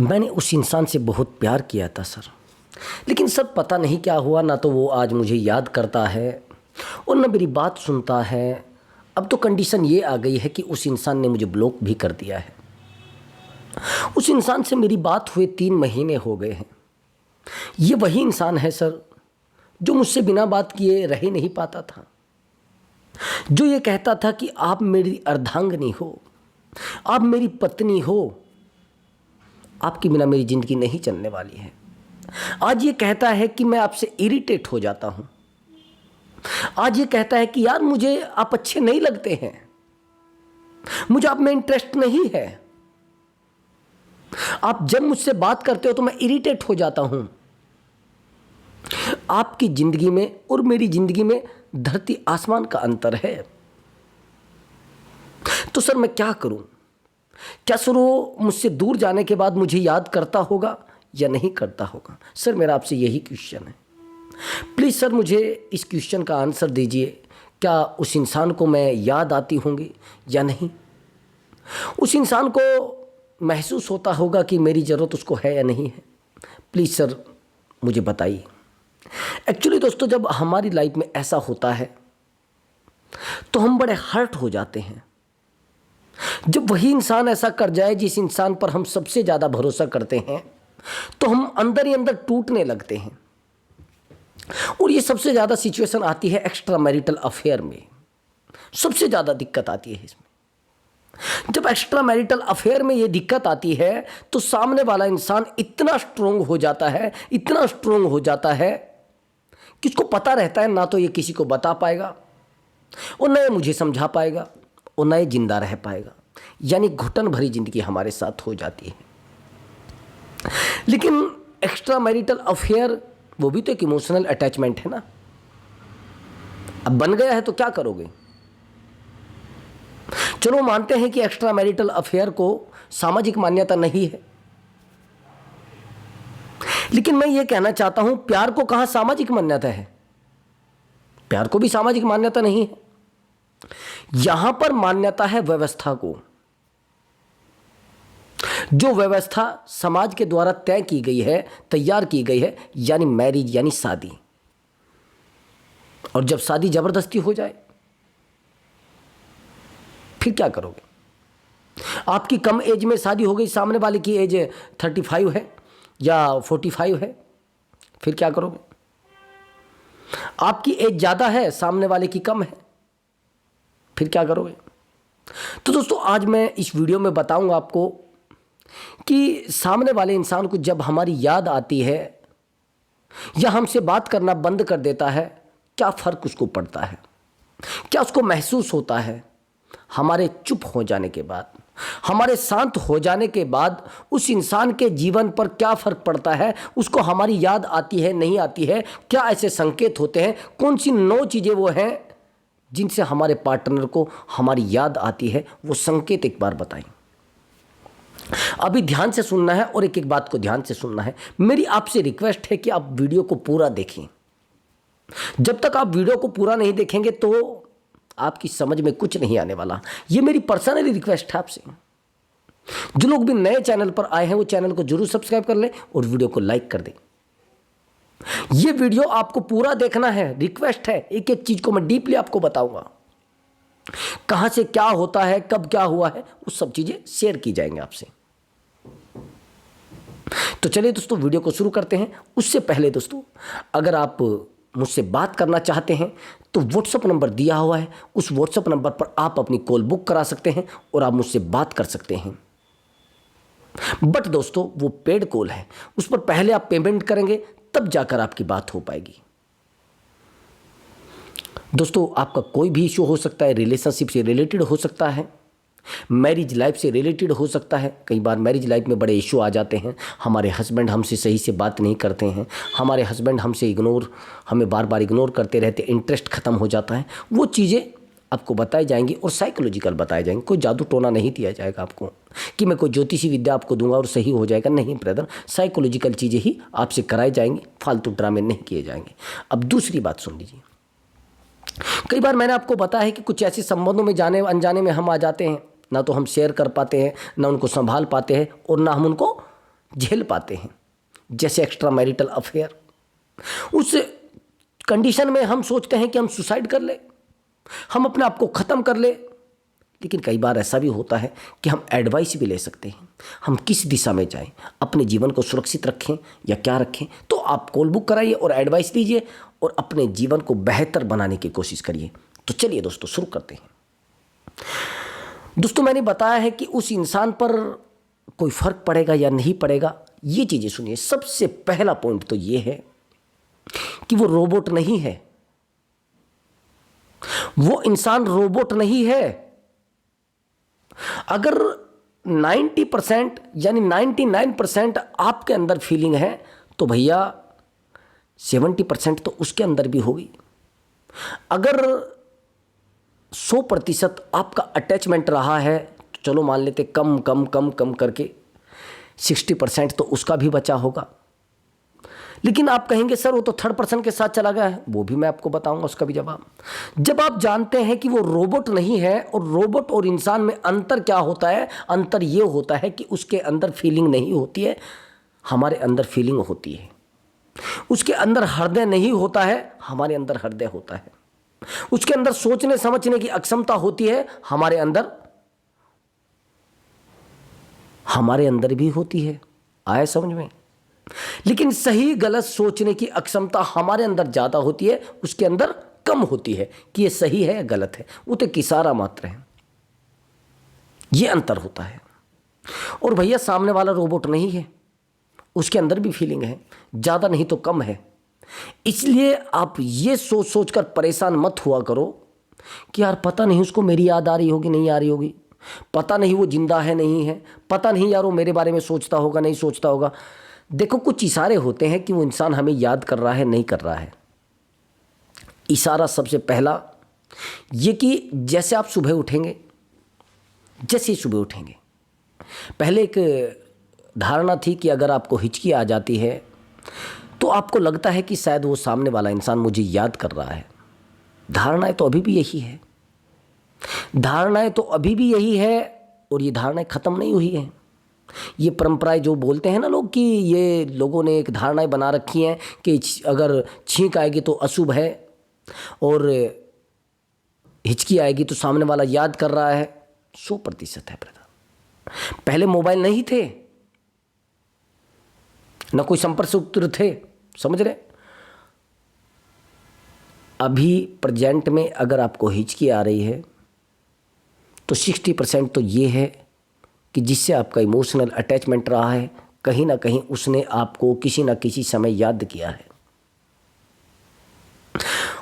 मैंने उस इंसान से बहुत प्यार किया था सर, लेकिन सर पता नहीं क्या हुआ। ना तो वो आज मुझे याद करता है और ना मेरी बात सुनता है। अब तो कंडीशन ये आ गई है कि उस इंसान ने मुझे ब्लॉक भी कर दिया है। उस इंसान से मेरी बात हुए 3 महीने हो गए हैं। ये वही इंसान है सर जो मुझसे बिना बात किए रह ही नहीं पाता था, जो ये कहता था कि आप मेरी अर्धांगिनी हो, आप मेरी पत्नी हो, आपके बिना मेरी ज़िंदगी नहीं चलने वाली है। आज ये कहता है कि मैं आपसे इरिटेट हो जाता हूँ। आज ये कहता है कि यार मुझे आप अच्छे नहीं लगते हैं, मुझे आप में इंटरेस्ट नहीं है, आप जब मुझसे बात करते हो तो मैं इरिटेट हो जाता हूँ। आपकी ज़िंदगी में और मेरी ज़िंदगी में धरती आसमान का अंतर है। तो सर मैं क्या करूँ? क्या सर वो मुझसे दूर जाने के बाद मुझे याद करता होगा या नहीं करता होगा? सर मेरा आपसे यही क्वेश्चन है। प्लीज़ सर मुझे इस क्वेश्चन का आंसर दीजिए। क्या उस इंसान को मैं याद आती होंगी या नहीं? उस इंसान को महसूस होता होगा कि मेरी ज़रूरत उसको है या नहीं है? प्लीज़ सर मुझे बताइए। एक्चुअली दोस्तों, जब हमारी लाइफ में ऐसा होता है तो हम बड़े हर्ट हो जाते हैं। जब वही इंसान ऐसा कर जाए जिस इंसान पर हम सबसे ज़्यादा भरोसा करते हैं तो हम अंदर ही अंदर टूटने लगते हैं। और ये सबसे ज़्यादा सिचुएशन आती है एक्स्ट्रा मैरिटल अफेयर में। सबसे ज़्यादा दिक्कत आती है इसमें। जब एक्स्ट्रा मैरिटल अफेयर में ये दिक्कत आती है तो सामने वाला इंसान इतना स्ट्रोंग हो जाता है, इतना स्ट्रोंग हो जाता है कि उसको पता रहता है ना तो ये किसी को बता पाएगा और ना ये मुझे समझा पाएगा और ना ये जिंदा रह पाएगा। यानी घुटन भरी जिंदगी हमारे साथ हो जाती है। लेकिन एक्स्ट्रा मैरिटल अफेयर वो भी तो एक इमोशनल अटैचमेंट है ना। अब बन गया है तो क्या करोगे? चलो मानते हैं कि एक्स्ट्रा मैरिटल अफेयर को सामाजिक मान्यता नहीं है, लेकिन मैं ये कहना चाहता हूं प्यार को कहां सामाजिक मान्यता है? प्यार को भी सामाजिक मान्यता नहीं है। यहां पर मान्यता है व्यवस्था को। जो व्यवस्था समाज के द्वारा तय की गई है, तैयार की गई है, यानी मैरिज यानी शादी। और जब शादी जबरदस्ती हो जाए फिर क्या करोगे? आपकी कम एज में शादी हो गई, सामने वाले की एज 35 है या 45 है, फिर क्या करोगे? आपकी एज ज़्यादा है, सामने वाले की कम है, फिर क्या करोगे? तो दोस्तों आज मैं इस वीडियो में बताऊंगा आपको कि सामने वाले इंसान को जब हमारी याद आती है या हमसे बात करना बंद कर देता है, क्या फ़र्क उसको पड़ता है, क्या उसको महसूस होता है। हमारे चुप हो जाने के बाद, हमारे शांत हो जाने के बाद उस इंसान के जीवन पर क्या फ़र्क पड़ता है, उसको हमारी याद आती है नहीं आती है, क्या ऐसे संकेत होते हैं, कौन सी 9 चीज़ें वो हैं जिनसे हमारे पार्टनर को हमारी याद आती है, वो संकेत एक बार बताएं। अभी ध्यान से सुनना है और एक एक बात को ध्यान से सुनना है। मेरी आपसे रिक्वेस्ट है कि आप वीडियो को पूरा देखें। जब तक आप वीडियो को पूरा नहीं देखेंगे तो आपकी समझ में कुछ नहीं आने वाला। ये मेरी पर्सनली रिक्वेस्ट है आपसे। जो लोग भी नए चैनल पर आए हैं वो चैनल को जरूर सब्सक्राइब कर लें और वीडियो को लाइक कर दें। ये वीडियो आपको पूरा देखना है, रिक्वेस्ट है। एक एक चीज को मैं डीपली आपको बताऊंगा, कहां से क्या होता है, कब क्या हुआ है, वो सब चीजें शेयर की जाएंगी आपसे। तो चलिए दोस्तों वीडियो को शुरू करते हैं। उससे पहले दोस्तों, अगर आप मुझसे बात करना चाहते हैं तो व्हाट्सएप नंबर दिया हुआ है, उस व्हाट्सएप नंबर पर आप अपनी कॉल बुक करा सकते हैं और आप मुझसे बात कर सकते हैं। बट दोस्तों वो पेड कॉल है, उस पर पहले आप पेमेंट करेंगे तब जाकर आपकी बात हो पाएगी। दोस्तों आपका कोई भी इशू हो सकता है, रिलेशनशिप से रिलेटेड हो सकता है, मैरिज लाइफ से रिलेटेड हो सकता है। कई बार मैरिज लाइफ में बड़े इशू आ जाते हैं। हमारे हस्बैंड हमसे सही से बात नहीं करते हैं, हमारे हस्बैंड हमसे हमें बार बार इग्नोर करते रहते, इंटरेस्ट ख़त्म हो जाता है। वो चीज़ें आपको बताई जाएंगी और साइकोलॉजिकल बताए जाएंगे। कोई जादू टोना नहीं दिया जाएगा आपको कि मैं कोई ज्योतिषी विद्या आपको दूंगा और सही हो जाएगा। नहीं ब्रदर, साइकोलॉजिकल चीज़ें ही आपसे कराई जाएंगी, फालतू ड्रामे नहीं किए जाएंगे। अब दूसरी बात सुन लीजिए। कई बार मैंने आपको बताया है कि कुछ ऐसे संबंधों में जाने अनजाने में हम आ जाते हैं, ना तो हम शेयर कर पाते हैं, ना उनको संभाल पाते हैं और ना हम उनको झेल पाते हैं, जैसे एक्स्ट्रा मैरिटल अफेयर। उस कंडीशन में हम सोचते हैं कि हम सुसाइड कर ले, हम अपने आप को ख़त्म कर ले। लेकिन कई बार ऐसा भी होता है कि हम एडवाइस भी ले सकते हैं, हम किस दिशा में जाएं, अपने जीवन को सुरक्षित रखें या क्या रखें। तो आप कॉल बुक कराइए और एडवाइस लीजिए और अपने जीवन को बेहतर बनाने की कोशिश करिए। तो चलिए दोस्तों शुरू करते हैं। दोस्तों, मैंने बताया है कि उस इंसान पर कोई फर्क पड़ेगा या नहीं पड़ेगा, ये चीज़ें सुनिए। सबसे पहला पॉइंट तो ये है कि वो रोबोट नहीं है, वो इंसान रोबोट नहीं है। अगर 90% यानी 99% आपके अंदर फीलिंग है तो भैया 70% तो उसके अंदर भी होगी। अगर 100% आपका अटैचमेंट रहा है तो चलो मान लेते कम कम कम कम करके 60% तो उसका भी बचा होगा। लेकिन आप कहेंगे सर वो तो 3rd पर्सन के साथ चला गया है, वो भी मैं आपको बताऊंगा उसका भी जवाब। जब आप जानते हैं कि वो रोबोट नहीं है, और रोबोट और इंसान में अंतर क्या होता है, अंतर ये होता है कि उसके अंदर फीलिंग नहीं होती है, हमारे अंदर फीलिंग होती है। उसके अंदर हृदय नहीं होता है, हमारे अंदर हृदय होता है। उसके अंदर सोचने समझने की अक्षमता होती है, हमारे अंदर भी होती है। आया समझ में? लेकिन सही गलत सोचने की अक्षमता हमारे अंदर ज़्यादा होती है, उसके अंदर कम होती है कि ये सही है या गलत है। वो तो किसारा मात्र है, ये अंतर होता है। और भैया सामने वाला रोबोट नहीं है, उसके अंदर भी फीलिंग है, ज़्यादा नहीं तो कम है। इसलिए आप ये सोच सोच कर परेशान मत हुआ करो कि यार पता नहीं उसको मेरी याद आ रही होगी नहीं आ रही होगी, पता नहीं वो जिंदा है नहीं है, पता नहीं यार वो मेरे बारे में सोचता होगा नहीं सोचता होगा। देखो कुछ इशारे होते हैं कि वो इंसान हमें याद कर रहा है नहीं कर रहा है। इशारा सबसे पहला ये कि जैसे आप सुबह उठेंगे, जैसे ही सुबह उठेंगे, पहले एक धारणा थी कि अगर आपको हिचकी आ जाती है तो आपको लगता है कि शायद वो सामने वाला इंसान मुझे याद कर रहा है। धारणाएं तो अभी भी यही है, धारणाएं तो अभी भी यही है, और ये धारणाएं ख़त्म नहीं हुई हैं। ये परंपराएं जो बोलते हैं ना लोग कि ये लोगों ने एक धारणाएं बना रखी हैं कि अगर छींक आएगी तो अशुभ है और हिचकी आएगी तो सामने वाला याद कर रहा है। 100% है ब्रदर। पहले मोबाइल नहीं थे, ना कोई संपर्क सूत्र थे, समझ रहे? अभी प्रेजेंट में अगर आपको हिचकी आ रही है तो 60% तो ये है कि जिससे आपका इमोशनल अटैचमेंट रहा है, कहीं ना कहीं उसने आपको किसी ना किसी समय याद किया है।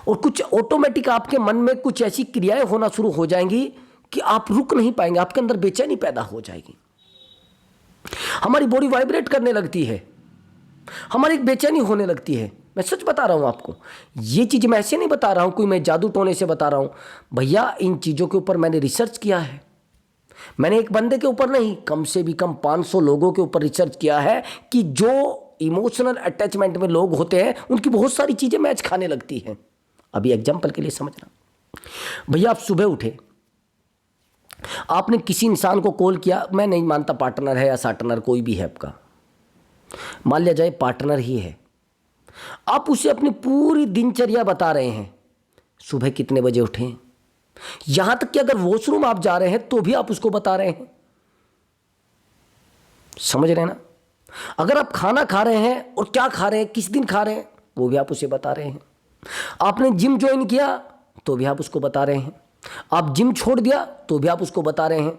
और कुछ ऑटोमेटिक आपके मन में कुछ ऐसी क्रियाएं होना शुरू हो जाएंगी कि आप रुक नहीं पाएंगे, आपके अंदर बेचैनी पैदा हो जाएगी, हमारी बॉडी वाइब्रेट करने लगती है, हमारी एक बेचैनी होने लगती है। मैं सच बता रहा हूं आपको, ये चीज़ मैं ऐसे नहीं बता रहा हूं, कोई मैं जादू टोने से बता रहा हूं भैया। इन चीज़ों के ऊपर मैंने रिसर्च किया है। मैंने एक बंदे के ऊपर नहीं, कम से भी कम 500 लोगों के ऊपर रिसर्च किया है कि जो इमोशनल अटैचमेंट में लोग होते हैं उनकी बहुत सारी चीज़ें मैच खाने लगती हैं। अभी एग्जाम्पल के लिए समझना, भैया आप सुबह उठे, आपने किसी इंसान को कॉल किया, मैं नहीं मानता पार्टनर है या सार्टनर कोई भी है आपका, मान लिया जाए पार्टनर ही है, आप उसे अपनी पूरी दिनचर्या बता रहे हैं, सुबह कितने बजे उठे, यहां तक कि अगर वॉशरूम आप जा रहे हैं तो भी आप उसको बता रहे हैं। समझ रहे हैं ना? अगर आप खाना खा रहे हैं और क्या खा रहे हैं, किस दिन खा रहे हैं, वो भी आप उसे बता रहे हैं। आपने जिम ज्वाइन किया तो भी आप उसको बता रहे हैं, आप जिम छोड़ दिया तो भी आप उसको बता रहे हैं,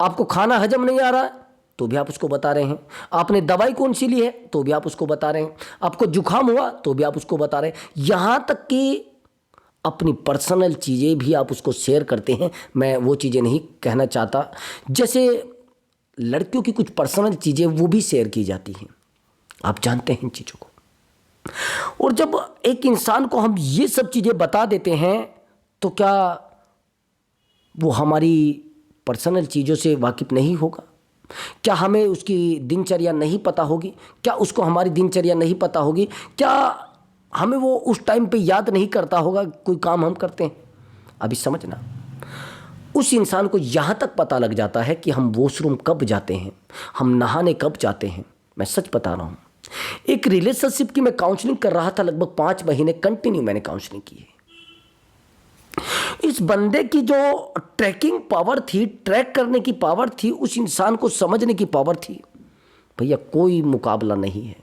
आपको खाना हजम नहीं आ रहा तो भी आप उसको बता रहे हैं, आपने दवाई कौन सी ली है तो भी आप उसको बता रहे हैं, आपको जुकाम हुआ तो भी आप उसको बता रहे हैं, यहां तक कि अपनी पर्सनल चीज़ें भी आप उसको शेयर करते हैं। मैं वो चीज़ें नहीं कहना चाहता, जैसे लड़कियों की कुछ पर्सनल चीज़ें वो भी शेयर की जाती हैं, आप जानते हैं इन चीज़ों को। और जब एक इंसान को हम ये सब चीज़ें बता देते हैं तो क्या वो हमारी पर्सनल चीज़ों से वाकिफ नहीं होगा? क्या हमें उसकी दिनचर्या नहीं पता होगी? क्या उसको हमारी दिनचर्या नहीं पता होगी? क्या हमें वो उस टाइम पे याद नहीं करता होगा कोई काम हम करते हैं? अभी समझना, उस इंसान को यहाँ तक पता लग जाता है कि हम वॉशरूम कब जाते हैं, हम नहाने कब जाते हैं, मैं सच बता रहा हूँ। एक रिलेशनशिप की मैं काउंसलिंग कर रहा था, लगभग 5 महीने कंटिन्यू मैंने काउंसलिंग की है। इस बंदे की जो ट्रैकिंग पावर थी, ट्रैक करने की पावर थी, उस इंसान को समझने की पावर थी, भैया कोई मुकाबला नहीं है।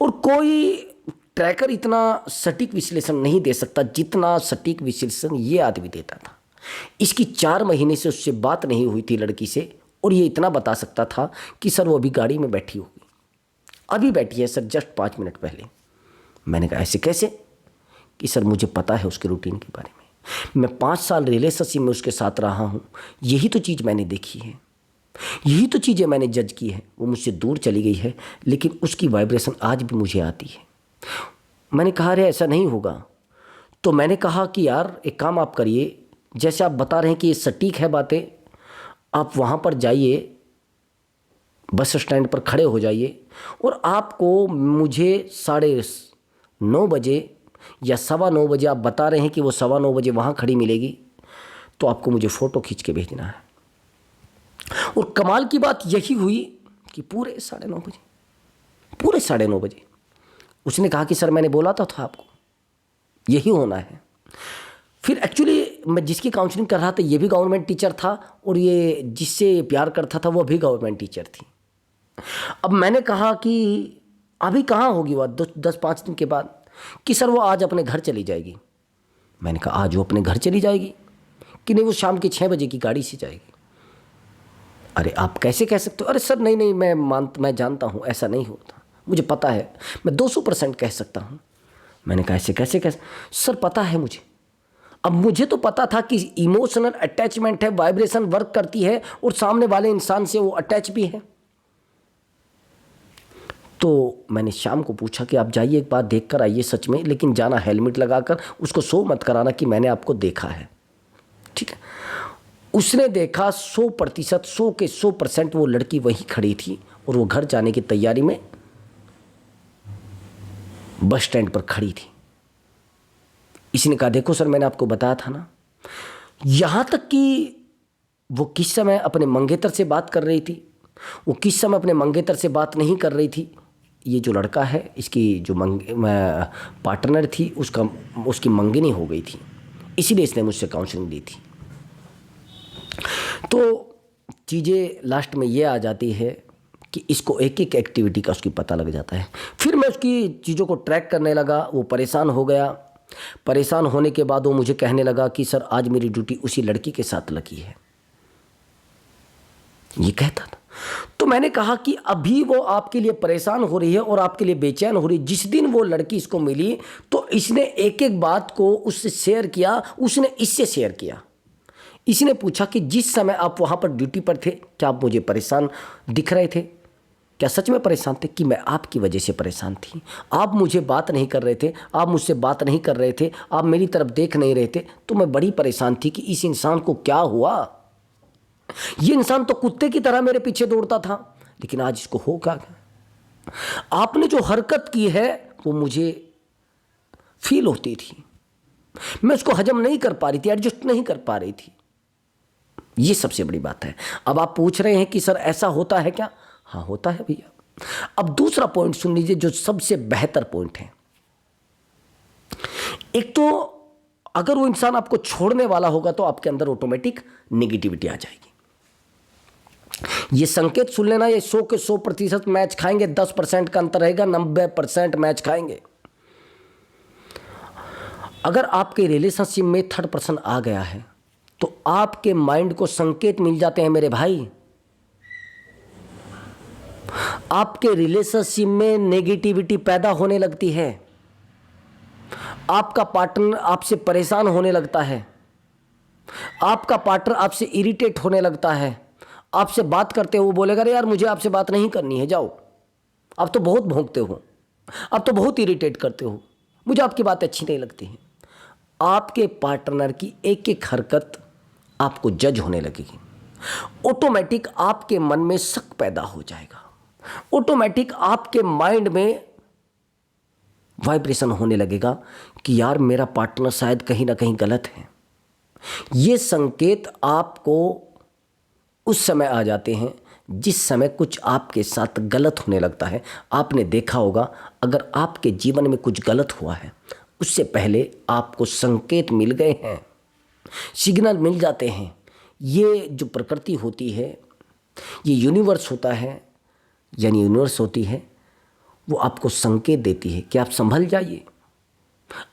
और कोई ट्रैकर इतना सटीक विश्लेषण नहीं दे सकता जितना सटीक विश्लेषण ये आदमी देता था। इसकी 4 महीने से उससे बात नहीं हुई थी लड़की से, और ये इतना बता सकता था कि सर वो अभी गाड़ी में बैठी होगी, अभी बैठी है सर, जस्ट 5 मिनट पहले। मैंने कहा ऐसे कैसे? कि सर मुझे पता है उसके रूटीन के बारे में, मैं 5 साल रिलेशनशिप में उसके साथ रहा हूँ, यही तो चीज़ मैंने देखी है, यही तो चीज़ें मैंने जज की है। वो मुझसे दूर चली गई है लेकिन उसकी वाइब्रेशन आज भी मुझे आती है। मैंने कहा अरे ऐसा नहीं होगा। तो मैंने कहा कि यार एक काम आप करिए, जैसे आप बता रहे हैं कि ये सटीक है बातें, आप वहाँ पर जाइए, बस स्टैंड पर खड़े हो जाइए और आपको मुझे 9:30 बजे या 9:15 बजे, आप बता रहे हैं कि वो 9:15 बजे वहाँ खड़ी मिलेगी, तो आपको मुझे फ़ोटो खींच के भेजना है। और कमाल की बात यही हुई कि पूरे 9:30 बजे उसने कहा कि सर मैंने बोला था आपको यही होना है। फिर एक्चुअली मैं जिसकी काउंसलिंग कर रहा था ये भी गवर्नमेंट टीचर था, और ये जिससे प्यार करता था वो भी गवर्नमेंट टीचर थी। अब मैंने कहा कि अभी कहाँ होगी वो 10-5 दिन के बाद, कि सर वो आज अपने घर चली जाएगी। मैंने कहा आज वो अपने घर चली जाएगी कि नहीं, वो शाम के 6 बजे की गाड़ी से जाएगी। अरे आप कैसे कह सकते हो? अरे सर नहीं मैं जानता हूँ ऐसा नहीं होता, मुझे पता है, मैं 200% कह सकता हूँ। मैंने कहा ऐसे कैसे? सर पता है मुझे। अब मुझे तो पता था कि इमोशनल अटैचमेंट है, वाइब्रेशन वर्क करती है और सामने वाले इंसान से वो अटैच भी है। तो मैंने शाम को पूछा कि आप जाइए एक बार देख कर आइए सच में, लेकिन जाना हेलमेट लगाकर, उसको शो मत कराना कि मैंने आपको देखा है, ठीक है? उसने देखा 100% 100 के 100% वो लड़की वहीं खड़ी थी और वो घर जाने की तैयारी में बस स्टैंड पर खड़ी थी। इसने कहा देखो सर मैंने आपको बताया था ना। यहाँ तक कि वो किस समय अपने मंगेतर से बात कर रही थी, वो किस समय अपने मंगेतर से बात नहीं कर रही थी, ये जो लड़का है इसकी जो पार्टनर थी उसकी मंगनी हो गई थी, इसीलिए इसने मुझसे काउंसलिंग दी थी। तो चीज़ें लास्ट में ये आ जाती है कि इसको एक एक एक्टिविटी का उसकी पता लग जाता है। फिर मैं उसकी चीज़ों को ट्रैक करने लगा, वो परेशान हो गया। परेशान होने के बाद वो मुझे कहने लगा कि सर आज मेरी ड्यूटी उसी लड़की के साथ लगी है, ये कहता था। तो मैंने कहा कि अभी वो आपके लिए परेशान हो रही है और आपके लिए बेचैन हो रही है। जिस दिन वो लड़की इसको मिली तो इसने एक एक बात को उससे शेयर किया, उसने इससे शेयर किया। इसने पूछा कि जिस समय आप वहाँ पर ड्यूटी पर थे क्या आप मुझे परेशान दिख रहे थे? क्या सच में परेशान थे? कि मैं आपकी वजह से परेशान थी, आप मुझे बात नहीं कर रहे थे, आप मुझसे बात नहीं कर रहे थे, आप मेरी तरफ देख नहीं रहे थे, तो मैं बड़ी परेशान थी कि इस इंसान को क्या हुआ। ये इंसान तो कुत्ते की तरह मेरे पीछे दौड़ता था, लेकिन आज इसको हो क्या? आपने जो हरकत की है वो मुझे फील होती थी, मैं उसको हजम नहीं कर पा रही थी, एडजस्ट नहीं कर पा रही थी। ये सबसे बड़ी बात है। अब आप पूछ रहे हैं कि सर ऐसा होता है क्या? हाँ होता है भैया। अब दूसरा पॉइंट सुन लीजिए जो सबसे बेहतर पॉइंट है। एक तो अगर वो इंसान आपको छोड़ने वाला होगा तो आपके अंदर ऑटोमेटिक नेगेटिविटी आ जाएगी। ये संकेत सुन लेना, ये 100 के 100% मैच खाएंगे, 10% का अंतर रहेगा, 90% मैच खाएंगे। अगर आपके रिलेशनशिप में 3rd पर्सन आ गया है तो आपके माइंड को संकेत मिल जाते हैं मेरे भाई। आपके रिलेशनशिप में नेगेटिविटी पैदा होने लगती है, आपका पार्टनर आपसे परेशान होने लगता है, आपका पार्टनर आपसे इरिटेट होने लगता है। आपसे बात करते हो वो बोलेगा अरे यार मुझे आपसे बात नहीं करनी है, जाओ, आप तो बहुत भौंकते हो, आप तो बहुत इरिटेट करते हो, मुझे आपकी बात अच्छी नहीं लगती है। आपके पार्टनर की एक एक हरकत आपको जज होने लगेगी। ऑटोमेटिक आपके मन में शक पैदा हो जाएगा, ऑटोमेटिक आपके माइंड में वाइब्रेशन होने लगेगा कि यार मेरा पार्टनर शायद कहीं ना कहीं गलत है। ये संकेत आपको उस समय आ जाते हैं जिस समय कुछ आपके साथ गलत होने लगता है, आपने देखा होगा अगर आपके जीवन में कुछ गलत हुआ है उससे पहले आपको संकेत मिल गए हैं, सिग्नल मिल जाते हैं। ये जो प्रकृति होती है, ये यूनिवर्स होता है, यानी यूनिवर्स होती है, वो आपको संकेत देती है कि आप संभल जाइए।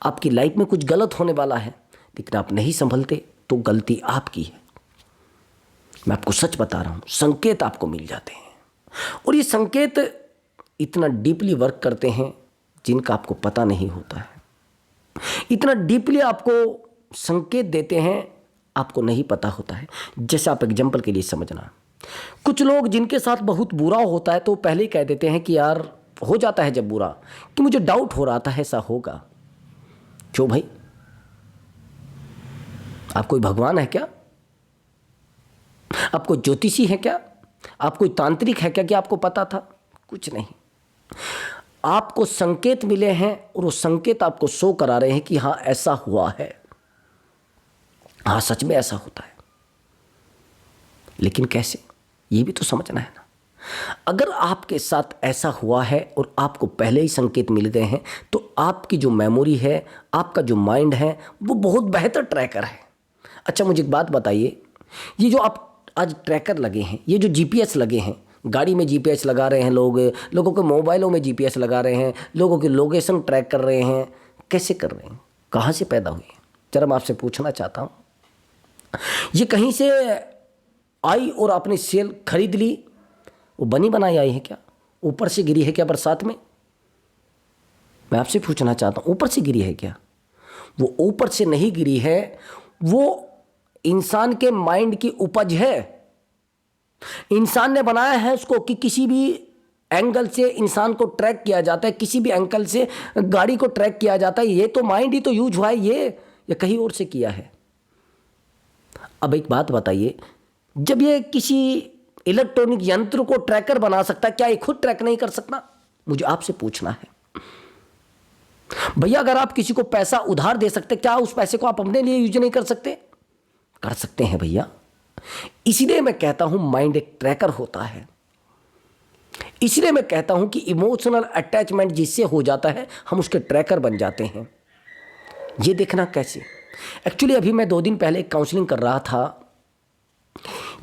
आपकी लाइफ में कुछ गलत होने वाला है, लेकिन आप नहीं संभलते तो गलती आपकी है। मैं आपको सच बता रहा हूँ, संकेत आपको मिल जाते हैं और ये संकेत इतना डीपली वर्क करते हैं जिनका आपको पता नहीं होता है। इतना डीपली आपको संकेत देते हैं, आपको नहीं पता होता है। जैसे आप एग्जाम्पल के लिए समझना, कुछ लोग जिनके साथ बहुत बुरा होता है तो पहले ही कह देते हैं कि यार हो जाता है जब बुरा, कि मुझे डाउट हो रहा था ऐसा होगा। क्यों भाई? आप कोई भगवान है क्या? आप कोई ज्योतिषी है क्या? आप कोई तांत्रिक है क्या कि आपको पता था? कुछ नहीं। आपको संकेत मिले हैं और वो संकेत आपको शो करा रहे हैं कि हाँ ऐसा हुआ है, हाँ सच में ऐसा होता है। लेकिन कैसे, ये भी तो समझना है ना। अगर आपके साथ ऐसा हुआ है और आपको पहले ही संकेत मिल गए हैं तो आपकी जो मेमोरी है, आपका जो माइंड है, वो बहुत बेहतर ट्रैकर है। अच्छा मुझे एक बात बताइए, ये जो आप आज ट्रैकर लगे हैं, ये जो जीपीएस लगे हैं, गाड़ी में जीपीएस लगा रहे हैं लोग, लोगों के मोबाइलों में जीपीएस लगा रहे हैं, लोगों की लोकेशन ट्रैक कर रहे हैं, कैसे कर रहे हैं, कहाँ से पैदा हुए? जरा मैं आपसे पूछना चाहता हूँ, ये कहीं से आई और आपने सेल खरीद ली, वो बनी बनाई आई है क्या? ऊपर से गिरी है क्या बरसात में? मैं आपसे पूछना चाहता हूँ, ऊपर से गिरी है क्या? वो ऊपर से नहीं गिरी है, वो इंसान के माइंड की उपज है। इंसान ने बनाया है उसको कि किसी भी एंगल से इंसान को ट्रैक किया जाता है, किसी भी एंगल से गाड़ी को ट्रैक किया जाता है। ये तो माइंड ही तो यूज हुआ है, ये कहीं और से किया है। अब एक बात बताइए, जब ये किसी इलेक्ट्रॉनिक यंत्र को ट्रैकर बना सकता है, क्या ये खुद ट्रैक नहीं कर सकता? मुझे आपसे पूछना है भैया, अगर आप किसी को पैसा उधार दे सकते, क्या उस पैसे को आप अपने लिए यूज नहीं कर सकते? कर सकते हैं भैया। इसलिए मैं कहता हूं माइंड एक ट्रैकर होता है। इसलिए मैं कहता हूं कि इमोशनल अटैचमेंट जिससे हो जाता है, हम उसके ट्रैकर बन जाते हैं। ये देखना कैसे। एक्चुअली अभी मैं 2 दिन पहले काउंसलिंग कर रहा था।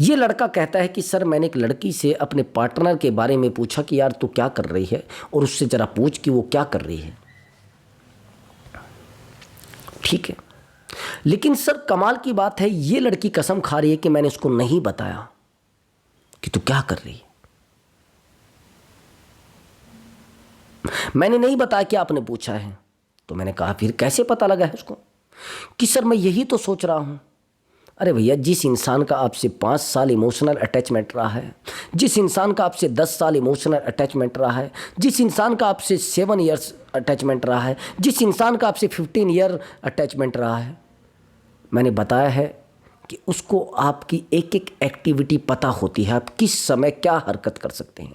ये लड़का कहता है कि सर मैंने एक लड़की से अपने पार्टनर के बारे में पूछा कि यार तू क्या कर रही है, और उससे ज़रा पूछ कि वो क्या कर रही है। ठीक है, लेकिन सर कमाल की बात है, ये लड़की कसम खा रही है कि मैंने उसको नहीं बताया कि तू क्या कर रही है। मैंने नहीं बताया कि आपने पूछा है। तो मैंने कहा फिर कैसे पता लगा है उसको? कि सर मैं यही तो सोच रहा हूं। अरे भैया, जिस इंसान का आपसे 5 साल इमोशनल अटैचमेंट रहा है, जिस इंसान का आपसे 10 साल इमोशनल अटैचमेंट रहा है, जिस इंसान का आपसे 7 ईयर्स अटैचमेंट रहा है, जिस इंसान का आपसे 15 ईयर अटैचमेंट रहा है, मैंने बताया है कि उसको आपकी एक एक एक्टिविटी पता होती है। आप किस समय क्या हरकत कर सकते हैं,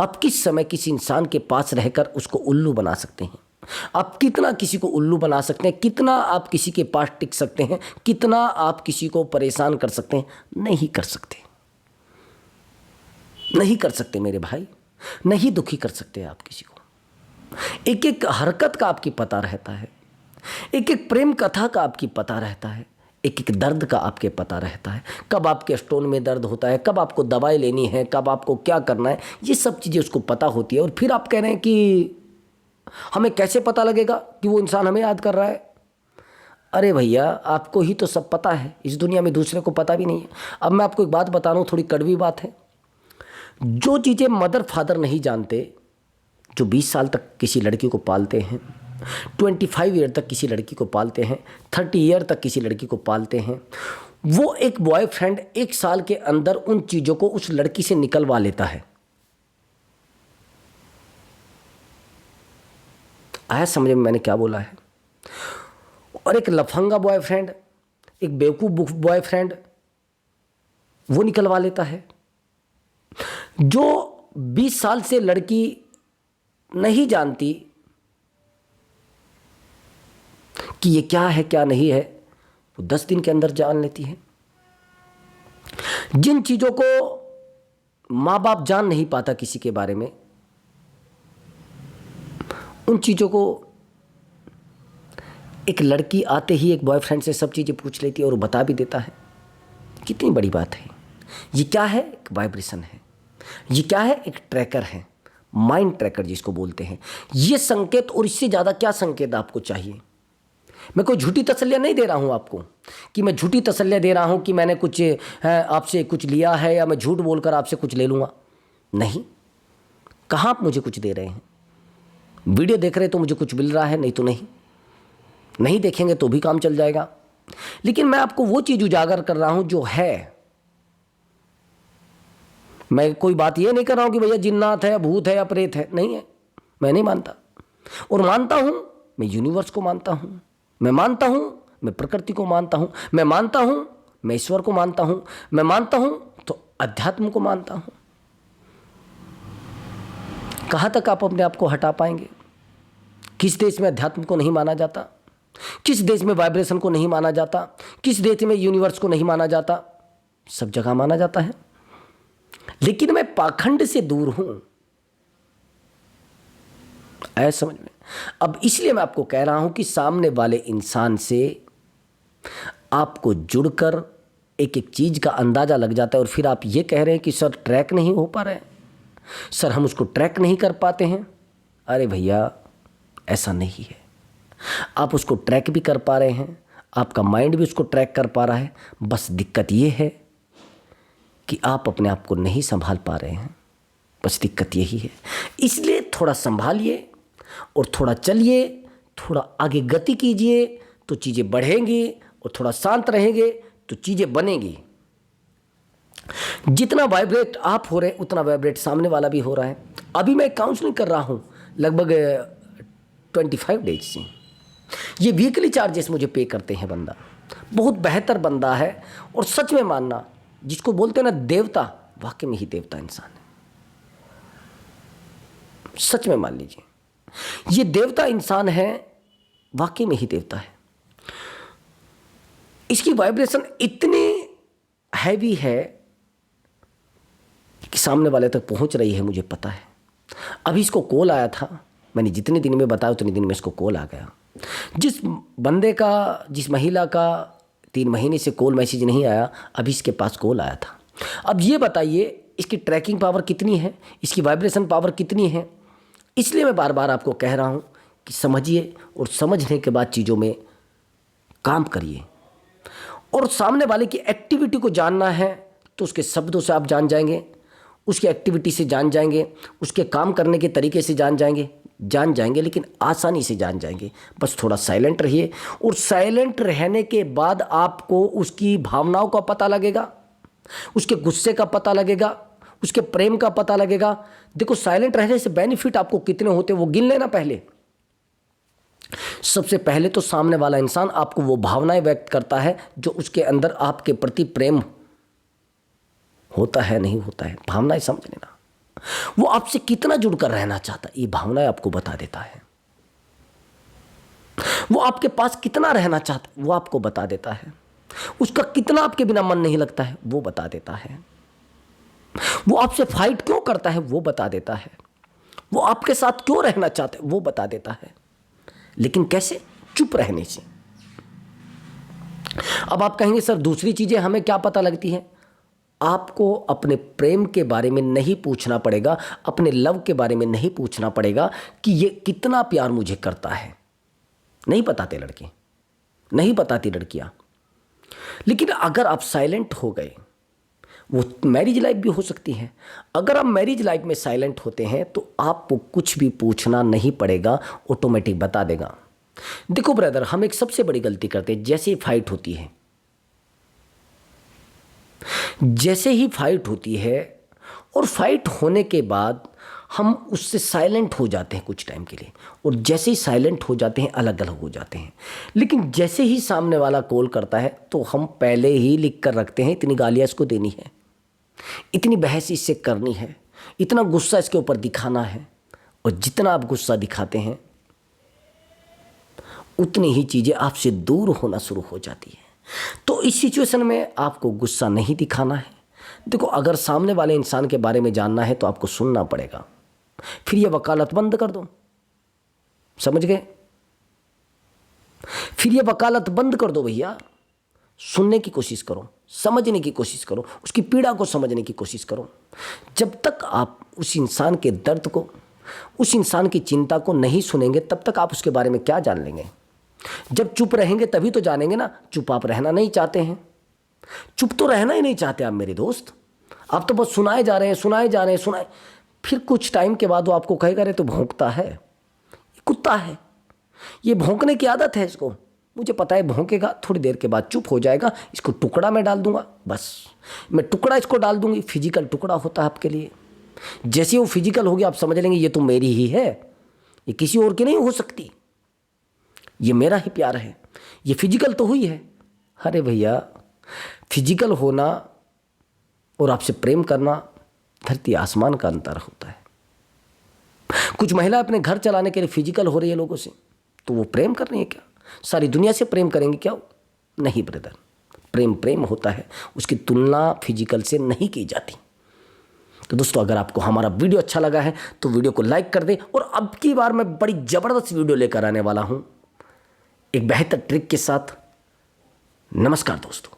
आप किस समय किसी इंसान के पास रहकर उसको उल्लू बना सकते हैं, आप कितना किसी को उल्लू बना सकते हैं, कितना आप किसी के पास टिक सकते हैं, कितना आप किसी को परेशान कर सकते हैं। नहीं कर सकते, नहीं कर सकते मेरे भाई, नहीं दुखी कर सकते आप किसी को। एक एक हरकत का आपकी पता रहता है, एक एक प्रेम कथा का आपकी पता रहता है, एक एक दर्द का आपके पता रहता है। कब आपके स्टोन में दर्द होता है, कब आपको दवाई लेनी है, कब आपको क्या करना है, ये सब चीज़ें उसको पता होती है। और फिर आप कह रहे हैं कि हमें कैसे पता लगेगा कि वो इंसान हमें याद कर रहा है? अरे भैया, आपको ही तो सब पता है, इस दुनिया में दूसरे को पता भी नहीं है। अब मैं आपको एक बात बता रहा हूँ, थोड़ी कड़वी बात है। जो चीज़ें मदर फादर नहीं जानते, जो 20 साल तक किसी लड़की को पालते हैं, 25 ईयर तक किसी लड़की को पालते हैं, 30 ईयर तक किसी लड़की को पालते हैं, वो एक बॉयफ्रेंड 1 साल के अंदर उन चीज़ों को उस लड़की से निकलवा लेता है। आया समझ में मैंने क्या बोला है? और एक लफंगा बॉयफ्रेंड, एक बेवकूफ़ बॉयफ्रेंड, वो निकलवा लेता है। जो 20 साल से लड़की नहीं जानती कि ये क्या है क्या नहीं है, वो 10 दिन के अंदर जान लेती है। जिन चीज़ों को माँ बाप जान नहीं पाता किसी के बारे में, उन चीज़ों को एक लड़की आते ही एक बॉयफ्रेंड से सब चीज़ें पूछ लेती है और वो बता भी देता है। कितनी बड़ी बात है। ये क्या है? एक वाइब्रेशन है। ये क्या है? एक ट्रैकर है, माइंड ट्रैकर जिसको बोलते हैं। ये संकेत और इससे ज़्यादा क्या संकेत आपको चाहिए? मैं कोई झूठी तसल्लियाँ नहीं दे रहा हूँ आपको कि मैं झूठी तसल्लियाँ दे रहा हूँ कि मैंने कुछ आपसे कुछ लिया है या मैं झूठ बोलकर आपसे कुछ ले लूँगा। नहीं, कहाँ आप मुझे कुछ दे रहे हैं? वीडियो देख रहे तो मुझे कुछ मिल रहा है, नहीं तो नहीं देखेंगे तो भी काम चल जाएगा। लेकिन मैं आपको वो चीज़ उजागर कर रहा हूँ जो है। मैं कोई बात ये नहीं कर रहा हूँ कि भैया जिन्नात है या भूत है या प्रेत है, नहीं है। मैं नहीं मानता, और मानता हूँ मैं यूनिवर्स को मानता हूँ, मैं मानता हूँ मैं प्रकृति को मानता हूँ, मैं मानता हूँ मैं ईश्वर को मानता हूँ, मैं मानता हूँ तो अध्यात्म को मानता हूँ। कहाँ तक आप अपने आप को हटा पाएंगे? किस देश में अध्यात्म को नहीं माना जाता? किस देश में वाइब्रेशन को नहीं माना जाता? किस देश में यूनिवर्स को नहीं माना जाता? सब जगह माना जाता है। लेकिन मैं पाखंड से दूर हूं, ऐसा समझ में। अब इसलिए मैं आपको कह रहा हूं कि सामने वाले इंसान से आपको जुड़कर एक एक चीज का अंदाजा लग जाता है, और फिर आप ये कह रहे हैं कि सर ट्रैक नहीं हो पा रहे, सर हम उसको ट्रैक नहीं कर पाते हैं। अरे भैया, ऐसा नहीं है। आप उसको ट्रैक भी कर पा रहे हैं, आपका माइंड भी उसको ट्रैक कर पा रहा है। बस दिक्कत ये है कि आप अपने आप को नहीं संभाल पा रहे हैं। बस दिक्कत यही है। इसलिए थोड़ा संभालिए और थोड़ा चलिए, थोड़ा आगे गति कीजिए तो चीज़ें बढ़ेंगी, और थोड़ा शांत रहेंगे तो चीज़ें बनेंगी। जितना वाइब्रेट आप हो रहे हैं उतना वाइब्रेट सामने वाला भी हो रहा है। अभी मैं काउंसलिंग कर रहा हूँ लगभग 25 डेज से। ये वीकली चार्जेस मुझे पे करते हैं बंदा, बहुत बेहतर बंदा है। और सच में मानना, जिसको बोलते हैं ना देवता, वाकई में ही देवता इंसान है। सच में मान लीजिए, ये देवता इंसान है, वाकई में ही देवता है। इसकी वाइब्रेशन इतनी हैवी है कि सामने वाले तक पहुंच रही है, मुझे पता है। अभी इसको कॉल आया था, मैंने जितने दिन में बताया उतने दिन में इसको कॉल आ गया। जिस बंदे का, जिस महिला का 3 महीने से कॉल मैसेज नहीं आया, अभी इसके पास कॉल आया था। अब ये बताइए इसकी ट्रैकिंग पावर कितनी है, इसकी वाइब्रेशन पावर कितनी है। इसलिए मैं बार बार आपको कह रहा हूँ कि समझिए, और समझने के बाद चीज़ों में काम करिए। और सामने वाले की एक्टिविटी को जानना है तो उसके शब्दों से आप जान जाएंगे, उसकी एक्टिविटी से जान जाएंगे, उसके काम करने के तरीके से जान जाएंगे, लेकिन आसानी से जान जाएंगे। बस थोड़ा साइलेंट रहिए, और साइलेंट रहने के बाद आपको उसकी भावनाओं का पता लगेगा, उसके गुस्से का पता लगेगा, उसके प्रेम का पता लगेगा। देखो, साइलेंट रहने से बेनिफिट आपको कितने होते हैं वो गिन लेना पहले। सबसे पहले तो सामने वाला इंसान आपको वो भावनाएं व्यक्त करता है जो उसके अंदर आपके प्रति प्रेम होता है, नहीं होता है, भावनाएं समझ लेना। वो आपसे कितना जुड़कर रहना चाहता है, ये भावनाएं आपको बता देता है। वो आपके पास कितना रहना चाहता है, वो आपको बता देता है। उसका कितना आपके बिना मन नहीं लगता है, वो बता देता है। वो आपसे फाइट क्यों करता है, वो बता देता है। वो आपके साथ क्यों रहना चाहता है, वो बता देता है। लेकिन कैसे? चुप रहने से। अब आप कहेंगे सर दूसरी चीजें हमें क्या पता लगती है? आपको अपने प्रेम के बारे में नहीं पूछना पड़ेगा, अपने लव के बारे में नहीं पूछना पड़ेगा कि ये कितना प्यार मुझे करता है। नहीं बताते लड़के, नहीं बताती लड़कियां। लेकिन अगर आप साइलेंट हो गए, वो मैरिज लाइफ भी हो सकती है। अगर आप मैरिज लाइफ में साइलेंट होते हैं तो आपको कुछ भी पूछना नहीं पड़ेगा, ऑटोमेटिक बता देगा। देखो ब्रदर, हम एक सबसे बड़ी गलती करते हैं। जैसे ही फाइट होती है, और फाइट होने के बाद हम उससे साइलेंट हो जाते हैं कुछ टाइम के लिए, और जैसे ही साइलेंट हो जाते हैं अलग अलग हो जाते हैं। लेकिन जैसे ही सामने वाला कॉल करता है तो हम पहले ही लिख कर रखते हैं, इतनी गालियाँ इसको देनी है, इतनी बहस इससे करनी है, इतना गुस्सा इसके ऊपर दिखाना है। और जितना आप गुस्सा दिखाते हैं उतनी ही चीज़ें आपसे दूर होना शुरू हो जाती है। तो इस सिचुएशन में आपको गुस्सा नहीं दिखाना है, देखो, अगर सामने वाले इंसान के बारे में जानना है तो आपको सुनना पड़ेगा, फिर ये वकालत बंद कर दो। समझ गए? फिर ये वकालत बंद कर दो भैया। सुनने की कोशिश करो, समझने की कोशिश करो, उसकी पीड़ा को समझने की कोशिश करो। जब तक आप उस इंसान के दर्द को, उस इंसान की चिंता को नहीं सुनेंगे, तब तक आप उसके बारे में क्या जान लेंगे? जब चुप रहेंगे तभी तो जानेंगे ना। चुप आप रहना नहीं चाहते हैं, चुप तो रहना ही नहीं चाहते आप मेरे दोस्त। आप तो बस सुनाए जा रहे हैं, सुनाए जा रहे हैं, सुनाए। फिर कुछ टाइम के बाद वो आपको कहेगा, अरे तो भौंकता है, ये कुत्ता है, ये भौंकने की आदत है इसको, मुझे पता है भौंकेगा, थोड़ी देर के बाद चुप हो जाएगा, इसको टुकड़ा में डाल दूंगा, बस मैं टुकड़ा इसको डाल दूंगी। फिजिकल टुकड़ा होता है आपके लिए। जैसे वो फिजिकल होगी आप समझ लेंगे ये तो मेरी ही है, ये किसी और की नहीं हो सकती, ये मेरा ही प्यार है, ये फिजिकल तो हुई है। अरे भैया, फिजिकल होना और आपसे प्रेम करना धरती आसमान का अंतर होता है। कुछ महिला अपने घर चलाने के लिए फिजिकल हो रही है लोगों से, तो वो प्रेम कर रही है क्या? सारी दुनिया से प्रेम करेंगे क्या? नहीं ब्रदर, प्रेम प्रेम होता है, उसकी तुलना फिजिकल से नहीं की जाती। तो दोस्तों, अगर आपको हमारा वीडियो अच्छा लगा है तो वीडियो को लाइक कर दें। और अब की बार मैं बड़ी ज़बरदस्त वीडियो लेकर आने वाला हूं, एक बेहतर ट्रिक के साथ। नमस्कार दोस्तों।